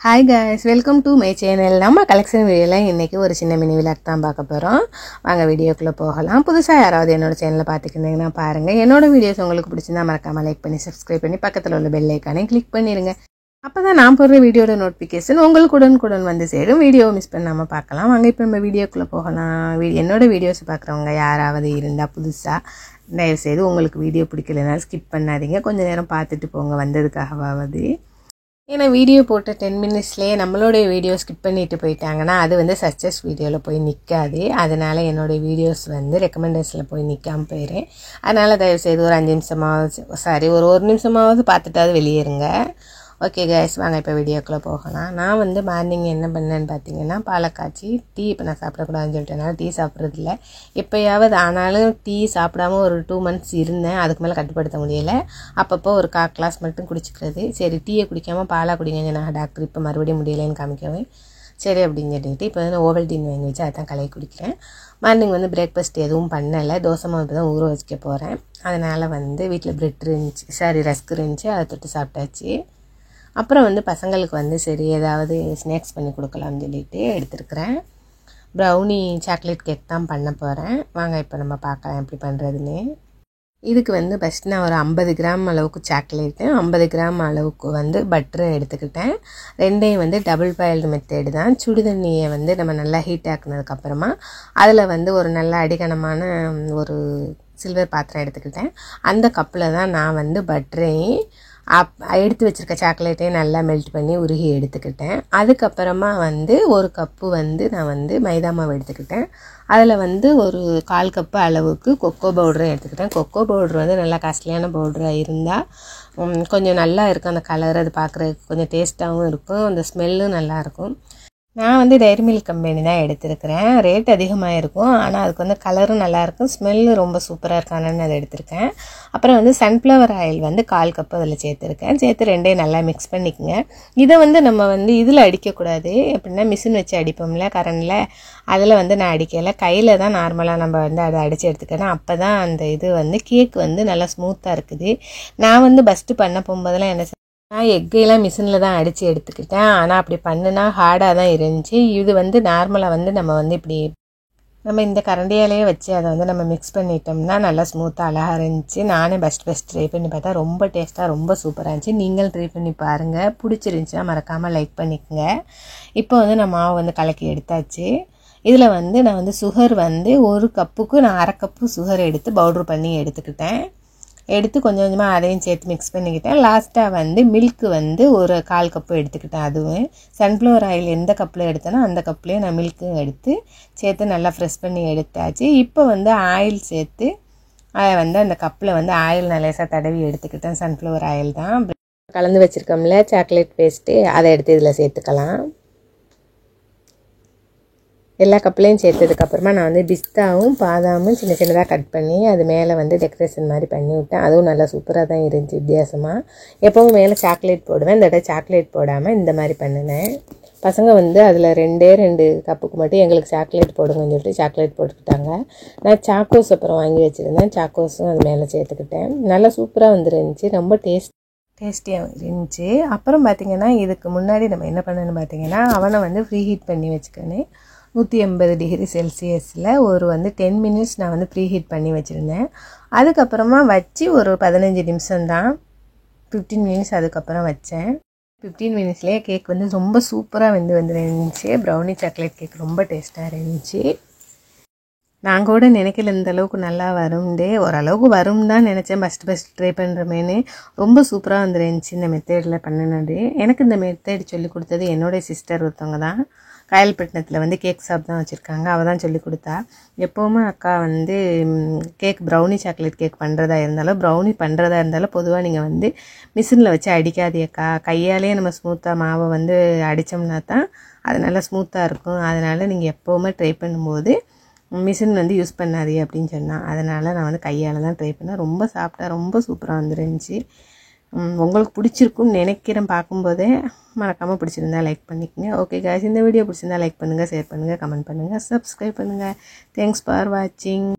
Hi guys, welcome to my channel. நம்ம collection வீடியோல இன்னைக்கு ஒரு சின்ன மினி விலாக் தான் பார்க்க போறோம். வாங்க வீடியோக்குள்ள போகலாம். புதுசா யாராவது என்னோட சேனலை பார்த்துக்கிட்டீங்கன்னா பாருங்க. என்னோட வீடியோஸ் உங்களுக்கு பிடிச்சிருந்தா மறக்காம லைக் பண்ணி சப்ஸ்கிரைப் பண்ணி பக்கத்துல உள்ள பெல் ஐகானை கிளிக் பண்ணிருங்க. அப்பதான் நான் போடுற வீடியோட நோட்டிபிகேஷன் உங்களுக்கு உடனுக்குடன் வந்து சேரும். வீடியோ மிஸ் பண்ணாம பார்க்கலாம். வாங்க இப்போ நம்ம வீடியோக்குள்ள போகலாம். என்னோட வீடியோஸ் பார்க்குறவங்க யாராவது இருந்தா புதுசா தயவு செய்து உங்களுக்கு வீடியோ பிடிக்கலனாலும் ஸ்கிப் பண்ணாதீங்க. கொஞ்ச நேரம் பார்த்துட்டு போங்க வந்ததுக்காகவாவது. ஏன்னா வீடியோ போட்ட 10 மினிட்ஸ்லேயே நம்மளோட வீடியோ ஸ்கிப் பண்ணிட்டு போயிட்டாங்கன்னா அது வந்து சக்ஸஸ் வீடியோவில் போய் நிற்காது. அதனால் என்னோடய வீடியோஸ் வந்து ரெக்கமெண்டேஷனில் போய் நிற்காமல் போயிடுறேன். அதனால் தயவுசெய்து ஒரு 5 நிமிஷமாவது ஒரு நிமிஷமாவது பார்த்துட்டாவது வெளியேறுங்க. ஓகே கைஸ், வாங்க இப்போ வீடியோக்குள்ளே போகலாம். நான் வந்து மார்னிங் என்ன பண்ணேன்னு பார்த்தீங்கன்னா பாலை காய்ச்சி டீ இப்போ நான் சாப்பிடக்கூடாதுன்னு சொல்லிட்டேனால டீ சாப்பிட்றதில்ல. எப்போயாவது ஆனாலும் டீ சாப்பிடாம ஒரு 2 months இருந்தேன். அதுக்கு மேலே கட்டுப்படுத்த முடியலை. அப்பப்போ ஒரு 1/4 கிளாஸ் மட்டும் குடிச்சிக்கிறது. சரி டீயை குடிக்காமல் பாலாக குடிங்க நான் டாக்டர் இப்போ மறுபடியும் முடியலைன்னு காமிக்கவே சரி அப்படின்னு சொல்லிட்டு இப்போ வந்து ஓவல்டீன் வாங்கி வச்சு அதான் கலையை குடிக்கிறேன். மார்னிங் வந்து பிரேக்ஃபாஸ்ட் எதுவும் பண்ணலை. தோசை மாவு இப்போ தான் ஊற வச்சுக்க போகிறேன். அதனால் வந்து வீட்டில் ப்ரெட் இருந்துச்சு, ரஸ்க் இருந்துச்சு, அதை தொட்டு சாப்பிட்டாச்சு. அப்புறம் வந்து பசங்களுக்கு வந்து சரி ஏதாவது ஸ்நாக்ஸ் பண்ணி கொடுக்கலாம்னு சொல்லிட்டு எடுத்துருக்கிறேன். ப்ரௌனி சாக்லேட் கேக் தான் பண்ண போகிறேன். வாங்க இப்போ நம்ம பார்க்கலாம் எப்படி பண்ணுறதுன்னு. இதுக்கு வந்து ஃபஸ்ட் நான் ஒரு 50 கிராம் அளவுக்கு சாக்லேட்டு, 50 கிராம் அளவுக்கு வந்து பட்டரை எடுத்துக்கிட்டேன். ரெண்டையும் வந்து டபுள் பாயில்டு மெத்தேடு தான். சுடு தண்ணியை வந்து நம்ம நல்லா ஹீட் ஆக்குனதுக்கப்புறமா அதில் வந்து ஒரு நல்ல அடிகனமான ஒரு சில்வர் பாத்திரம் எடுத்துக்கிட்டேன். அந்த கப்பில் தான் நான் வந்து பட்டரையும் எடுத்து வச்சுருக்க சாக்லேட்டையும் நல்லா மெல்ட் பண்ணி உருகி எடுத்துக்கிட்டேன். அதுக்கப்புறமா வந்து ஒரு கப்பு வந்து நான் வந்து மைதா மாவு எடுத்துக்கிட்டேன். அதில் வந்து ஒரு 1/4 கப்பு அளவுக்கு கொக்கோ பவுடரும் எடுத்துக்கிட்டேன். கொக்கோ பவுட்ரு வந்து நல்லா காஸ்ட்லியான பவுடராக இருந்தால் கொஞ்சம் நல்லா இருக்கும். அந்த கலர் அது பார்க்குறதுக்கு கொஞ்சம் டேஸ்ட்டாகவும் இருக்கும், அந்த ஸ்மெல்லும் நல்லாயிருக்கும். நான் வந்து டைரி மில்க் கம்பெனி தான் எடுத்திருக்கிறேன். ரேட் அதிகமாக இருக்கும், ஆனால் அதுக்கு வந்து கலரும் நல்லாயிருக்கும், ஸ்மெல்லு ரொம்ப சூப்பராக இருக்கானு அதை எடுத்திருக்கேன். அப்புறம் வந்து சன்ஃப்ளவர் ஆயில் வந்து 1/4 கப்பு அதில் சேர்த்துருக்கேன். சேர்த்து ரெண்டையும் நல்லா மிக்ஸ் பண்ணிக்கோங்க. இதை வந்து நம்ம வந்து இதில் அடிக்கக்கூடாது. எப்படின்னா மிஷின் வச்சு அடிப்போம்ல கரண்டில், அதில் வந்து நான் அடிக்கலை. கையில் தான் நார்மலாக நம்ம வந்து அதை அடித்து எடுத்துக்கிறேன். அப்போ தான் அந்த இது வந்து கேக் வந்து நல்லா ஸ்மூத்தாக இருக்குது. நான் வந்து ஃபஸ்ட்டு பண்ண போகும்போதெல்லாம் என்ன நான் எக்கையெல்லாம் மிஷினில் தான் அடித்து எடுத்துக்கிட்டேன். ஆனால் அப்படி பண்ணுனா ஹார்டாக தான் இருந்துச்சு. இது வந்து நார்மலாக வந்து நம்ம இந்த கரண்டியாலேயே வச்சு அதை வந்து நம்ம மிக்ஸ் பண்ணிட்டோம்னா நல்லா ஸ்மூத்தாக அழகாக இருந்துச்சு. நானே ஃபஸ்ட் ட்ரை பண்ணி பார்த்தா ரொம்ப டேஸ்ட்டாக ரொம்ப சூப்பராக இருந்துச்சு. நீங்கள் ட்ரை பண்ணி பாருங்கள். பிடிச்சிருந்துச்சுன்னா மறக்காமல் லைக் பண்ணிக்கோங்க. இப்போ வந்து நான் மாவு வந்து கலக்கி எடுத்தாச்சு. இதில் வந்து நான் வந்து சுகர் வந்து ஒரு கப்புக்கு நான் 1/2 கப்பு சுகர் எடுத்து பவுட்ரு பண்ணி எடுத்துக்கிட்டேன். எடுத்து கொஞ்சம் கொஞ்சமாக அதையும் சேர்த்து மிக்ஸ் பண்ணிக்கிட்டேன். லாஸ்ட்டாக வந்து மில்க்கு வந்து ஒரு 1/4 கப்பு எடுத்துக்கிட்டேன். அதுவும் சன்ஃப்ளவர் ஆயில் எந்த கப்பில் எடுத்தேனோ அந்த கப்லேயே நான் மில்க்கும் எடுத்து சேர்த்து நல்லா ஃப்ரெஷ் பண்ணி எடுத்தாச்சு. இப்போ வந்து ஆயில் சேர்த்து அதை வந்து அந்த கப்பில் வந்து ஆயில் நான் லேசாக தடவி எடுத்துக்கிட்டேன். சன்ஃப்ளவர் ஆயில் தான். கலந்து வச்சுருக்கோம்ல சாக்லேட் பேஸ்ட்டு, அதை எடுத்து இதில் சேர்த்துக்கலாம். எல்லா கப்லையும் சேர்த்ததுக்கப்புறமா நான் வந்து பிஸ்தாவும் பாதாமும் சின்ன சின்னதாக கட் பண்ணி அது மேலே வந்து டெக்கரேஷன் மாதிரி பண்ணி விட்டேன். அதுவும் நல்லா சூப்பராக தான் இருந்துச்சு வித்தியாசமாக. எப்போவும் மேலே சாக்லேட் போடுவேன், இந்த தடவை சாக்லேட் போடாமல் இந்த மாதிரி பண்ணினேன். பசங்க வந்து அதில் 2 கப்புக்கு மட்டும் எங்களுக்கு சாக்லேட் போடுங்கன்னு சொல்லிட்டு சாக்லேட் போட்டுக்கிட்டாங்க. நான் சாக்கோஸ் அப்புறம் வாங்கி வச்சுருந்தேன். சாக்கோஸும் அது மேலே சேர்த்துக்கிட்டேன். நல்லா சூப்பராக வந்துருந்துச்சு, ரொம்ப டேஸ்டியாக இருந்துச்சு. அப்புறம் பார்த்திங்கன்னா இதுக்கு முன்னாடி நம்ம என்ன பண்ணணும்னு பார்த்திங்கன்னா அவனை வந்து ஃப்ரீ ஹீட் பண்ணி வச்சுக்கணும். 180 டிகிரி செல்சியஸில் ஒரு வந்து 10 மினிட்ஸ் நான் வந்து ப்ரீ ஹீட் பண்ணி வச்சுருந்தேன். அதுக்கப்புறமா வச்சு ஒரு 15 நிமிஷம் தான், 15 மினிட்ஸ் அதுக்கப்புறம் வச்சேன். 15 மினிட்ஸ்லேயே கேக் வந்து ரொம்ப சூப்பராக வந்துருந்துச்சு. ப்ரௌனி சாக்லேட் கேக் ரொம்ப டேஸ்ட்டாக இருந்துச்சு. நான் கூட நினைக்கல இந்த அளவுக்கு நல்லா வரும்டே. ஓரளவுக்கு வரும் தான் நினச்சேன். ஃபஸ்ட் ட்ரை பண்ணுறமேனு ரொம்ப சூப்பராக வந்துருந்துச்சு இந்த மெத்தேடில் பண்ணினது. எனக்கு இந்த மெத்தேட் சொல்லி கொடுத்தது என்னோடய சிஸ்டர் ஒருத்தவங்க தான். காயல்பட்டினத்தில் வந்து கேக் ஷாப் தான் வச்சுருக்காங்க. அவள் தான் சொல்லி கொடுத்தா. எப்போவுமே அக்கா வந்து கேக் ப்ரௌனி சாக்லேட் கேக் பண்ணுறதா இருந்தாலும் ப்ரௌனி பண்ணுறதா இருந்தாலும் பொதுவாக நீங்கள் வந்து மிஷினில் வச்சு அடிக்காதேக்கா, கையாலேயே நம்ம ஸ்மூத்தாக மாவை வந்து அடித்தோம்னா தான் அது நல்லா ஸ்மூத்தாக இருக்கும். அதனால் நீங்கள் எப்போவுமே ட்ரை பண்ணும்போது மிஷின் வந்து யூஸ் பண்ணாதே அப்படின்னு சொன்னான். அதனால் நான் வந்து கையால் தான் ட்ரை பண்ணேன். ரொம்ப சாப்பிட்டா ரொம்ப சூப்பராக வந்துருந்துச்சு. உங்களுக்கு பிடிச்சிருக்குன்னு நினைக்கிறேன். பார்க்கும்போதே மறக்காமல் பிடிச்சிருந்தா லைக் பண்ணிக்கோங்க. ஓகே காய்ஸ், இந்த வீடியோ பிடிச்சிருந்தா லைக் பண்ணுங்கள், ஷேர் பண்ணுங்கள், கமெண்ட் பண்ணுங்கள், சப்ஸ்கிரைப் பண்ணுங்கள். தேங்க்ஸ் ஃபார் வாட்சிங்.